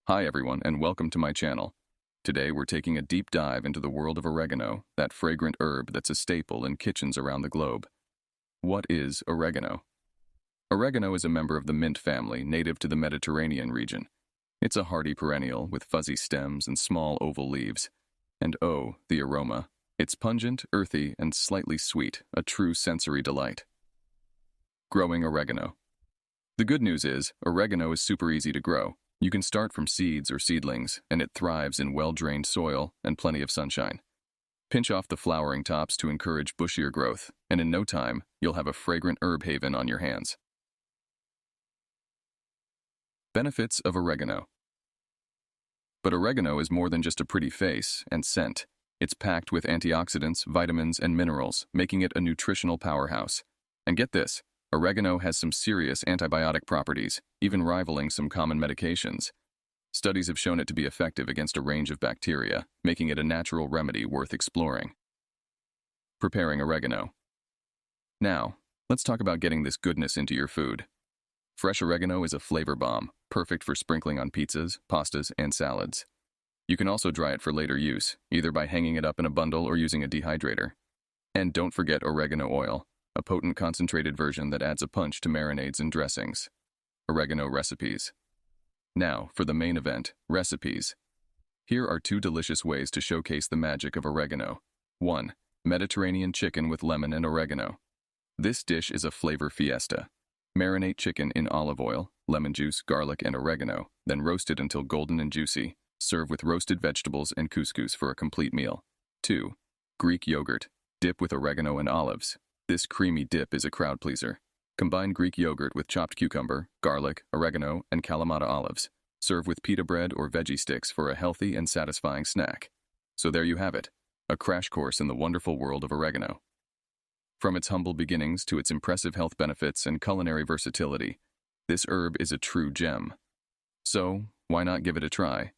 Hi everyone, and welcome to my channel. Today we're taking a deep dive into the world of oregano, that fragrant herb that's a staple in kitchens around the globe. What is oregano? Oregano is a member of the mint family native to the Mediterranean region. It's a hardy perennial with fuzzy stems and small oval leaves. And oh, the aroma. It's pungent, earthy, and slightly sweet, a true sensory delight. Growing oregano. The good news is, oregano is super easy to grow. You can start from seeds or seedlings, and it thrives in well-drained soil and plenty of sunshine. Pinch off the flowering tops to encourage bushier growth, and in no time, you'll have a fragrant herb haven on your hands. Benefits of oregano. But oregano is more than just a pretty face and scent. It's packed with antioxidants, vitamins, and minerals, making it a nutritional powerhouse. And get this, oregano has some serious antibiotic properties, even rivaling some common medications. Studies have shown it to be effective against a range of bacteria, making it a natural remedy worth exploring. Preparing oregano. Now, let's talk about getting this goodness into your food. Fresh oregano is a flavor bomb, perfect for sprinkling on pizzas, pastas, and salads. You can also dry it for later use, either by hanging it up in a bundle or using a dehydrator. And don't forget oregano oil, a potent concentrated version that adds a punch to marinades and dressings. Oregano recipes. Now, for the main event, recipes. Here are 2 delicious ways to showcase the magic of oregano. 1. Mediterranean chicken with lemon and oregano. This dish is a flavor fiesta. Marinate chicken in olive oil, lemon juice, garlic, and oregano, then roast it until golden and juicy. Serve with roasted vegetables and couscous for a complete meal. 2. Greek yogurt. Dip with oregano and olives. This creamy dip is a crowd pleaser. Combine Greek yogurt with chopped cucumber, garlic, oregano, and Kalamata olives. Serve with pita bread or veggie sticks for a healthy and satisfying snack. So there you have it, a crash course in the wonderful world of oregano. From its humble beginnings to its impressive health benefits and culinary versatility, this herb is a true gem. So, why not give it a try?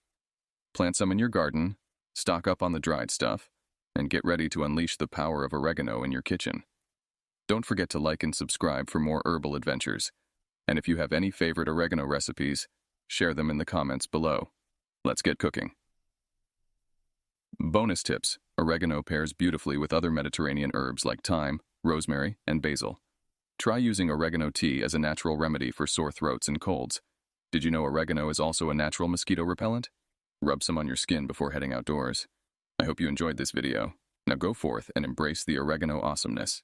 Plant some in your garden, stock up on the dried stuff, and get ready to unleash the power of oregano in your kitchen. Don't forget to like and subscribe for more herbal adventures. And if you have any favorite oregano recipes, share them in the comments below. Let's get cooking. Bonus tips: oregano pairs beautifully with other Mediterranean herbs like thyme, rosemary, and basil. Try using oregano tea as a natural remedy for sore throats and colds. Did you know oregano is also a natural mosquito repellent? Rub some on your skin before heading outdoors. I hope you enjoyed this video. Now go forth and embrace the oregano awesomeness.